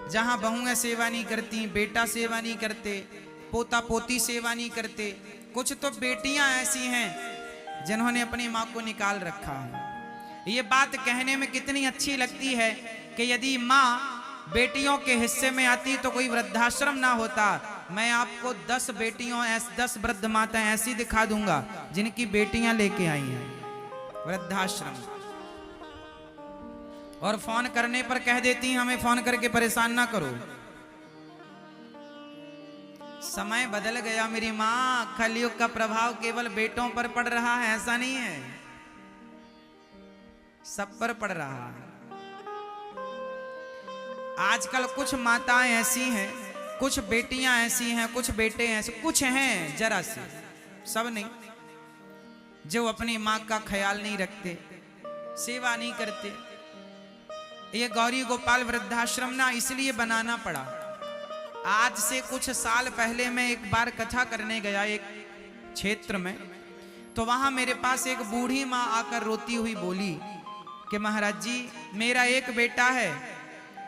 जहां बहुएं सेवा नहीं करती, बेटा सेवा नहीं करते, पोता पोती सेवा नहीं करते। कुछ तो बेटियां ऐसी हैं जिन्होंने अपनी माँ को निकाल रखा है। ये बात कहने में कितनी अच्छी लगती है कि यदि माँ बेटियों के हिस्से में आती तो कोई वृद्धाश्रम ना होता। मैं आपको 10 बेटियों 10 वृद्ध माताएं ऐसी दिखा दूंगा जिनकी बेटियां लेके आई हैं वृद्धाश्रम, और फोन करने पर कह देती हैं हमें फोन करके परेशान ना करो। समय बदल गया मेरी माँ, कलयुग का प्रभाव केवल बेटों पर पड़ रहा है ऐसा नहीं है, सब पर पड़ रहा है। आजकल कुछ माताएं ऐसी हैं, कुछ बेटियां ऐसी हैं, कुछ बेटे ऐसे, कुछ हैं जरा से, सब नहीं, जो अपनी माँ का ख्याल नहीं रखते, सेवा नहीं करते। ये गौरी गोपाल वृद्धाश्रम ना इसलिए बनाना पड़ा। आज से कुछ साल पहले मैं एक बार कथा करने गया एक क्षेत्र में, तो वहां मेरे पास एक बूढ़ी माँ आकर रोती हुई बोली कि महाराज जी मेरा एक बेटा है,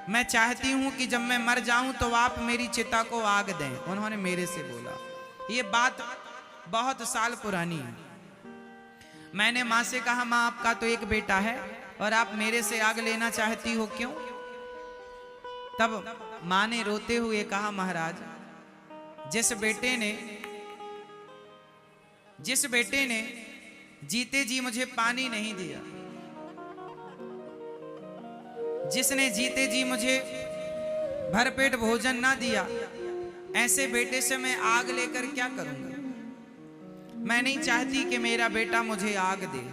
मैं चाहती हूं कि जब मैं मर जाऊं तो आप मेरी चिता को आग दें। उन्होंने मेरे से बोला, ये बात बहुत साल पुरानी है। मैंने माँ से कहा माँ आपका तो एक बेटा है और आप मेरे से आग लेना चाहती हो, क्यों? तब माँ ने रोते हुए कहा महाराज जिस बेटे ने जीते जी मुझे पानी नहीं दिया, जिसने जीते जी मुझे भरपेट भोजन ना दिया, ऐसे बेटे से मैं आग लेकर क्या करूंगा? मैं नहीं चाहती कि मेरा बेटा मुझे आग दे,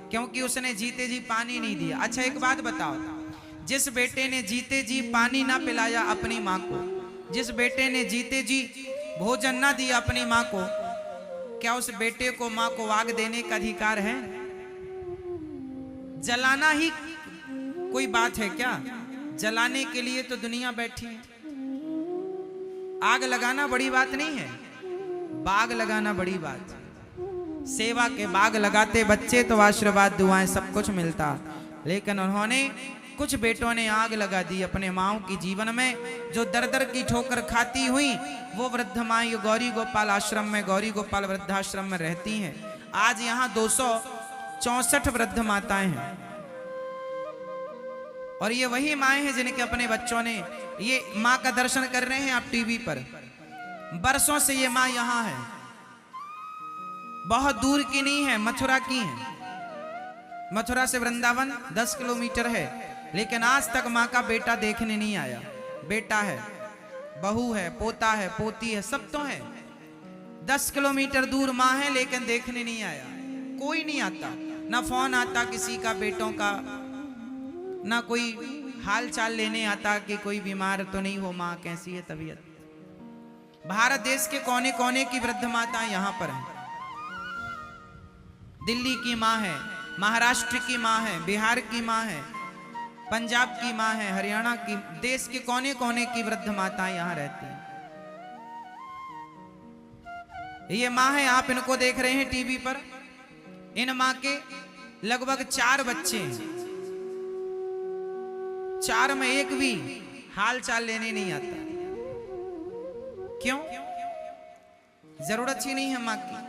क्योंकि उसने जीते जी पानी नहीं दिया। अच्छा एक बात बताओ, जिस बेटे ने जीते जी पानी ना पिलाया अपनी माँ को, जिस बेटे ने जीते जी भोजन ना दिया अपनी माँ को, क्या उस बेटे को माँ को आग देने का अधिकार है? जलाना ही कोई बात है क्या? जलाने के लिए तो दुनिया बैठी है। आग लगाना बड़ी बात नहीं है, बाग लगाना बड़ी बात है। सेवा के बाग लगाते बच्चे तो आशीर्वाद दुआएं सब कुछ मिलता, लेकिन उन्होंने, कुछ बेटों ने आग लगा दी अपने माओ की जीवन में, जो दर दर की ठोकर खाती हुई वो वृद्ध माँ गौरी गोपाल आश्रम में, गौरी गोपाल वृद्धाश्रम में रहती हैं। आज यहाँ 264 वृद्ध माताएं हैं, और ये वही माएँ हैं जिनके अपने बच्चों ने, ये माँ का दर्शन कर रहे हैं आप टीवी पर, बरसों से ये माँ यहाँ है, बहुत दूर की नहीं है, मथुरा की है। मथुरा से वृंदावन 10 किलोमीटर है, लेकिन आज तक माँ का बेटा देखने नहीं आया। बेटा है, बहू है, पोता है, पोती है, सब तो है। 10 किलोमीटर दूर माँ है, लेकिन देखने नहीं आया, कोई नहीं आता, ना फोन आता किसी का बेटों का, ना कोई हाल चाल लेने आता कि कोई बीमार तो नहीं हो, माँ कैसी है तबीयत। भारत देश के कोने कोने की वृद्ध माताएं यहाँ पर हैं। दिल्ली की माँ है, महाराष्ट्र की माँ है, बिहार की माँ है, पंजाब की माँ है, हरियाणा की, देश के कोने कोने की वृद्ध माताएं यहाँ रहती हैं। ये माँ है, आप इनको देख रहे हैं टीवी पर। इन माँ के लगभग 4 बच्चे हैं, 4 में एक भी हाल चाल लेने नहीं आता। क्यों? जरूरत ही नहीं है माँ की।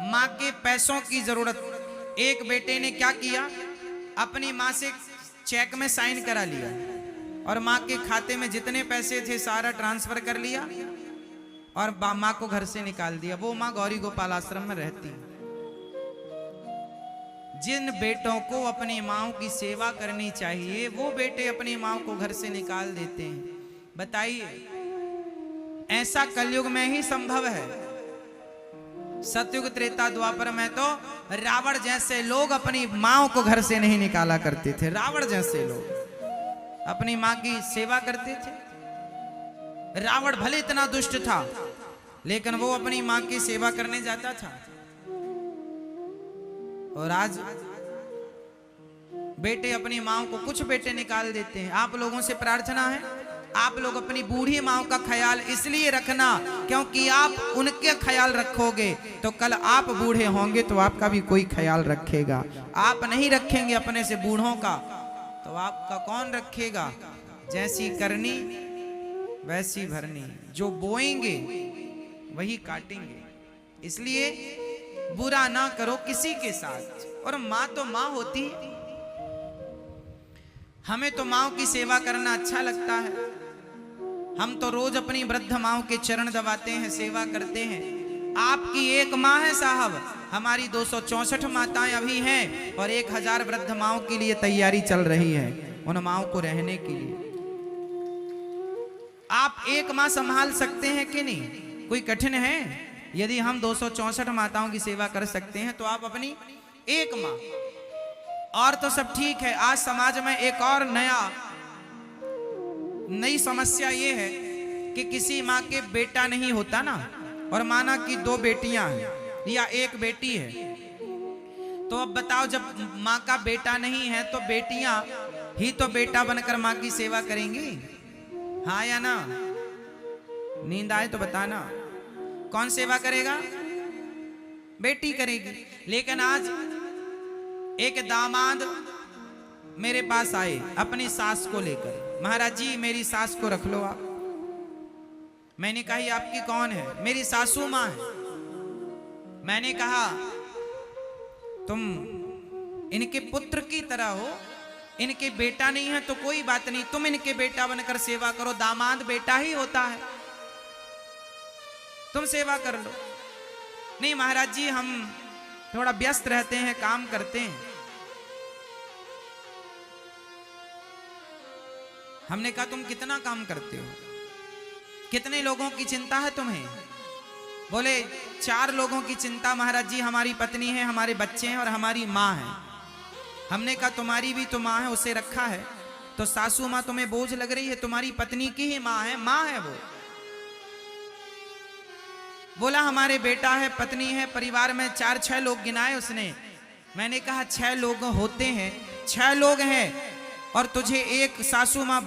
माँ के पैसों की जरूरत। एक बेटे ने क्या किया, अपनी माँ से चेक में साइन करा लिया और माँ के खाते में जितने पैसे थे सारा ट्रांसफर कर लिया और माँ को घर से निकाल दिया। वो माँ गौरी गोपाल आश्रम में रहती है। जिन बेटों को अपनी माँ की सेवा करनी चाहिए, वो बेटे अपनी माँ को घर से निकाल देते हैं। बताइए, ऐसा कलयुग में ही संभव है। सतयुग त्रेता द्वापर में तो रावण जैसे लोग अपनी माँ को घर से नहीं निकाला करते थे। रावण जैसे लोग अपनी माँ की सेवा करते थे। रावण भले इतना दुष्ट था, लेकिन वो अपनी माँ की सेवा करने जाता था। और आज बेटे अपनी माँ को, कुछ बेटे निकाल देते हैं। आप लोगों से प्रार्थना है, आप लोग अपनी बूढ़ी माँ का ख्याल इसलिए रखना क्योंकि आप उनके ख्याल रखोगे तो कल आप बूढ़े होंगे तो आपका भी कोई ख्याल रखेगा। आप नहीं रखेंगे अपने से बूढ़ों का तो आपका कौन रखेगा? जैसी करनी वैसी भरनी, जो बोएंगे वही काटेंगे, इसलिए बुरा ना करो किसी के साथ। और माँ तो माँ होती है, हमें तो माँ की सेवा करना अच्छा लगता है। हम तो रोज अपनी वृद्ध माँ के चरण दबाते हैं, सेवा करते हैं। आपकी एक माँ है साहब, हमारी 264 माताएं अभी हैं और 1000 वृद्ध माँ के लिए तैयारी चल रही है, उन माँ को रहने के लिए। आप एक माँ संभाल सकते हैं कि नहीं? कोई कठिन है? यदि हम 264 माताओं की सेवा कर सकते हैं तो आप अपनी एक माँ। और तो सब ठीक है। आज समाज में एक और नई समस्या ये है कि किसी माँ के बेटा नहीं होता ना, और माना कि 2 बेटियां हैं या 1 बेटी है, तो अब बताओ जब माँ का बेटा नहीं है तो बेटियां ही तो बेटा बनकर माँ की सेवा करेंगी, हाँ या ना? नींद आए तो बताना, कौन सेवा करेगा? बेटी करेगी। लेकिन आज एक दामाद मेरे पास आए अपनी सास को लेकर, महाराज जी मेरी सास को रख लो आप। मैंने कहा ये आपकी कौन है? मेरी सासू माँ है। मैंने कहा तुम इनके पुत्र की तरह हो, इनके बेटा नहीं है तो कोई बात नहीं, तुम इनके बेटा बनकर सेवा करो, दामाद बेटा ही होता है, तुम सेवा कर लो। नहीं महाराज जी हम थोड़ा व्यस्त रहते हैं, काम करते हैं। हमने कहा तुम कितना काम करते हो, कितने लोगों की चिंता है तुम्हें? बोले 4 लोगों की चिंता महाराज जी, हमारी पत्नी है, हमारे बच्चे हैं और हमारी माँ है। हमने कहा तुम्हारी भी तो माँ है, उसे रखा है, तो सासू माँ तुम्हें बोझ लग रही है? तुम्हारी पत्नी की ही माँ है वो। बोला हमारे बेटा है, पत्नी है, परिवार में 4-6 लोग गिनाए उसने। मैंने कहा 6 लोग होते हैं, 6 लोग हैं और तुझे एक सासू माँ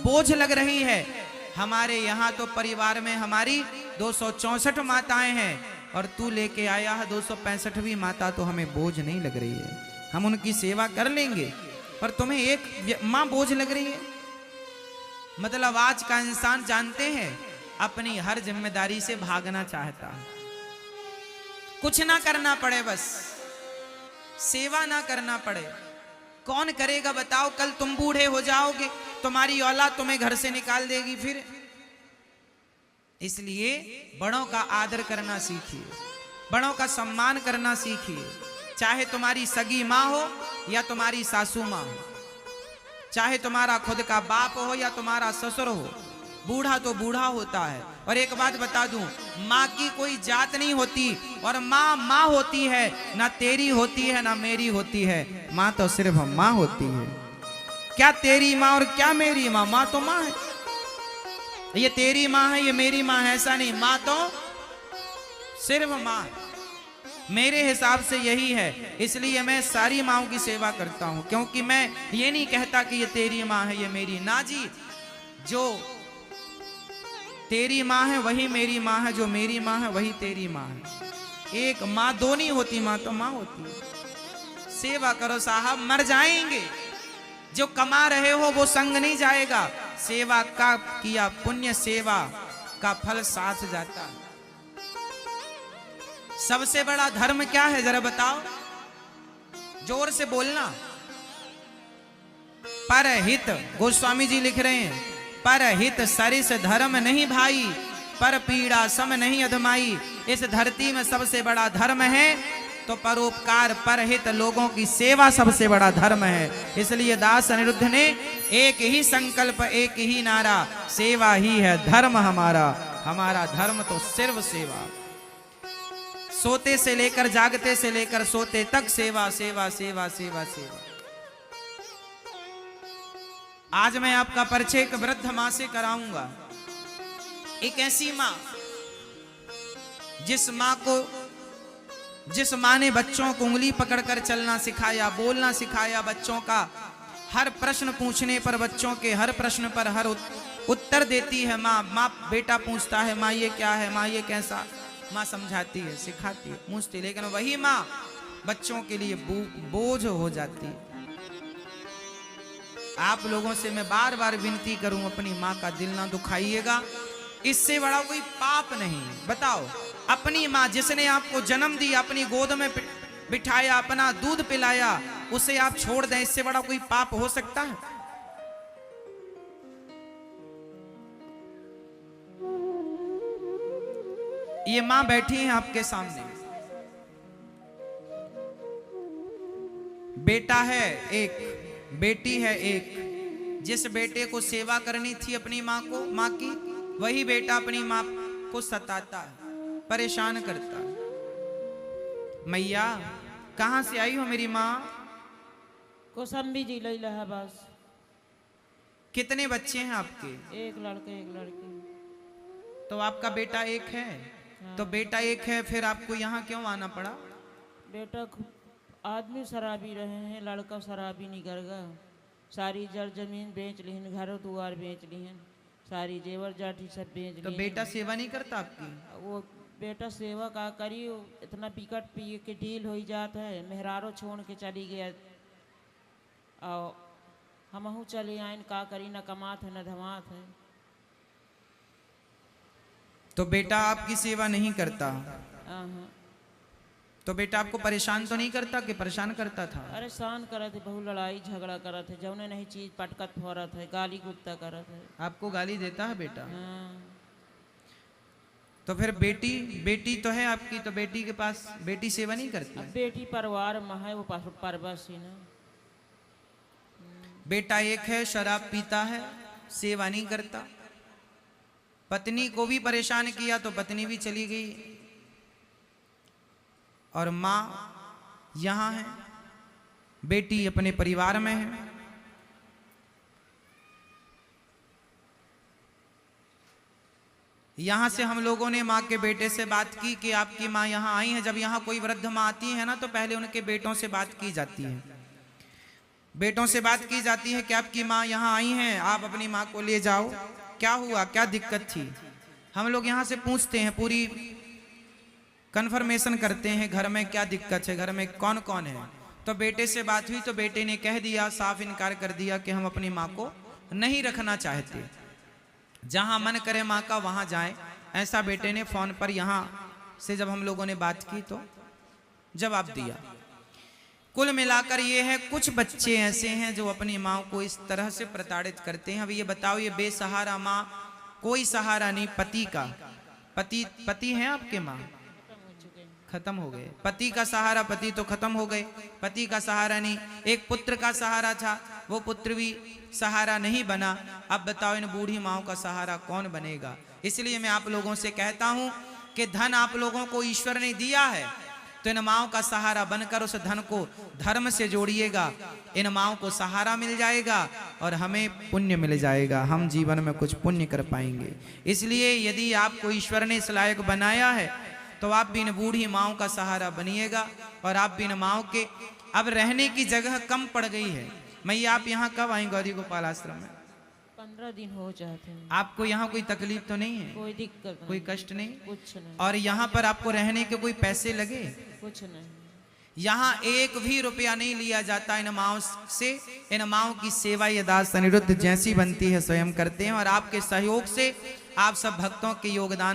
बोझ लग रही है। हमारे यहाँ तो परिवार में हमारी 264 माताएं हैं और तू लेके आया है 265वीं माता, तो हमें बोझ नहीं लग रही है, हम उनकी सेवा कर लेंगे, पर तुम्हें एक माँ बोझ लग रही है। मतलब आज का इंसान जानते हैं अपनी हर जिम्मेदारी से भागना चाहता है, कुछ ना करना पड़े, बस सेवा ना करना पड़े। कौन करेगा बताओ? कल तुम बूढ़े हो जाओगे, तुम्हारी औलाद तुम्हें घर से निकाल देगी फिर। इसलिए बड़ों का आदर करना सीखिए, बड़ों का सम्मान करना सीखिए। चाहे तुम्हारी सगी माँ हो या तुम्हारी सासू माँ हो, चाहे तुम्हारा खुद का बाप हो या तुम्हारा ससुर हो, बूढ़ा तो बूढ़ा होता है। और एक बात बता दूं, माँ की कोई जात नहीं होती, और माँ माँ होती है, ना तेरी होती है ना मेरी होती है, माँ तो सिर्फ माँ होती है। क्या तेरी माँ और क्या मेरी माँ? माँ तो माँ है। ये तेरी माँ है, ये मेरी माँ है, ऐसा नहीं, माँ तो सिर्फ माँ है। मेरे हिसाब से यही है, इसलिए मैं सारी माँओं की सेवा करता हूं, क्योंकि मैं ये नहीं कहता कि ये तेरी माँ है ये मेरी, ना जी। जो तेरी माँ है वही मेरी माँ है, जो मेरी माँ है वही तेरी माँ है। एक माँ 2 नहीं होती, माँ तो माँ होती है। सेवा करो साहब, मर जाएंगे। जो कमा रहे हो वो संग नहीं जाएगा, सेवा का किया पुण्य सेवा का फल साथ जाता है। सबसे बड़ा धर्म क्या है जरा बताओ? जोर से बोलना। परहित, गोस्वामी जी लिख रहे हैं, परहित सरिस धर्म नहीं भाई, पर पीड़ा सम नहीं अधमाई। इस धरती में सबसे बड़ा धर्म है तो परोपकार, परहित, लोगों की सेवा सबसे बड़ा धर्म है। इसलिए दास अनिरुद्ध ने एक ही संकल्प, एक ही नारा, सेवा ही है धर्म हमारा। हमारा धर्म तो सिर्फ सेवा। सोते से लेकर जागते से लेकर सोते तक सेवा सेवा सेवा सेवा सेवा। आज मैं आपका परिचय एक वृद्ध मां से कराऊंगा। एक ऐसी मां जिस मां ने बच्चों को उंगली पकड़कर चलना सिखाया, बोलना सिखाया, बच्चों का हर प्रश्न पूछने पर बच्चों के हर प्रश्न पर हर उत्तर देती है माँ। बेटा पूछता है माँ ये क्या है, माँ ये कैसा, माँ समझाती है, सिखाती है, पूछती, लेकिन वही माँ बच्चों के लिए बोझ हो जाती है। आप लोगों से मैं बार बार विनती करूं, अपनी माँ का दिल ना दुखाइएगा। इससे बड़ा कोई पाप नहीं। बताओ, अपनी माँ जिसने आपको जन्म दिया, अपनी गोद में बिठाया, अपना दूध पिलाया, उसे आप छोड़ दें, इससे बड़ा कोई पाप हो सकता है? ये माँ बैठी है आपके सामने, बेटा है एक, बेटी है एक। जिस बेटे को सेवा करनी थी अपनी माँ की, वही बेटा अपनी माँ को सताता है, परेशान करता है। मैया कहां से आई हो मेरी माँ? कौसम्बी जिला इलाहाबाद। कितने बच्चे हैं आपके? एक लड़का एक लड़की। तो आपका बेटा एक है? हाँ। तो बेटा एक है, फिर आपको यहाँ क्यों आना पड़ा? बेटा आदमी शराबी रहे हैं, लड़का शराबी निकल गया। सारी जड़ जमीन बेच लिहन, घर दुआर बेच लिहन, सारी जेवर जाठी सब बेच तो बेटा सेवा नहीं करता आपकी? वो बेटा सेवा का करी, इतना पिकट पी के डील हो जाता है, मेहरारो छोड़ के चली गया। और हमहू चले आइन, का करी, न कमात है न धमात है। तो बेटा आपकी सेवा नहीं करता? तो बेटा आपको परेशान तो नहीं करता कि परेशान करता था? अरे शान करत है, बहु लड़ाई झगड़ा करत है, जौने नहीं चीज पटकत फोरत है, गाली गुप्ता करत है। आपको गाली देता है बेटा? हाँ। तो फिर बेटी तो है आपकी, तो बेटी के पास बेटी सेवा नहीं करती? अब बेटी परिवार में है, वो परबस ही ना। बेटा एक है, शराब पीता है, सेवा नहीं करता। पत्नी को भी परेशान किया तो पत्नी भी चली गई, और माँ यहां है, बेटी अपने परिवार में है। यहां से हम लोगों ने माँ के बेटे से बात की कि आपकी माँ यहाँ आई है। जब यहाँ कोई वृद्ध माँ आती है ना, तो पहले उनके बेटों से बात की जाती है। बेटों से बात की जाती है कि आपकी माँ यहाँ आई हैं, आप अपनी माँ को ले जाओ। क्या हुआ, क्या दिक्कत थी? हम लोग यहाँ से पूछते हैं, पूरी कंफर्मेशन करते हैं, घर में क्या दिक्कत है, घर में कौन कौन है। तो बेटे से बात हुई तो बेटे ने कह दिया, साफ इनकार कर दिया कि हम अपनी माँ को नहीं रखना चाहते, जहां मन करे माँ का वहां जाए। ऐसा बेटे ने फोन पर यहाँ से जब हम लोगों ने बात की तो जवाब दिया। कुल मिलाकर ये है, कुछ बच्चे ऐसे हैं जो अपनी माँ को इस तरह से प्रताड़ित करते हैं। अब ये बताओ, ये बेसहारा माँ, कोई सहारा नहीं, पति का, पति है आपके माँ? खत्म हो गए। पति का सहारा, पति तो खत्म हो गए, पति का सहारा नहीं। एक पुत्र का सहारा था, वो पुत्र भी सहारा नहीं बना। अब बताओ, इन बूढ़ी माओ का सहारा कौन बनेगा? इसलिए मैं आप लोगों से कहता हूं कि धन आप लोगों को ईश्वर ने दिया है, तो इन माओ का सहारा बनकर उस धन को धर्म से जोड़िएगा। इन माओ को सहारा मिल जाएगा और हमें पुण्य मिल जाएगा, हम जीवन में कुछ पुण्य कर पाएंगे। इसलिए यदि आपको ईश्वर ने इस लायक बनाया है, तो आप भी इन बूढ़ी माओ का सहारा बनिएगा। और आप भी इन माओ के, अब रहने की जगह कम पड़ गई है। मैया आप यहाँ कब आई गौरी गोपाल आश्रम में? 15 दिन हो जाते हैं। आपको यहाँ कोई तकलीफ तो नहीं है? कोई दिक्कत नहीं, कोई कष्ट नहीं? कुछ नहीं। और यहाँ पर आपको रहने के कोई पैसे लगे? कुछ नहीं। यहाँ एक भी रुपया नहीं लिया जाता इन माओ से। इन माओ की सेवा ये दास अनिरुद्ध जैसी बनती है स्वयं करते हैं, और आपके सहयोग से, आप सब भक्तों के योगदान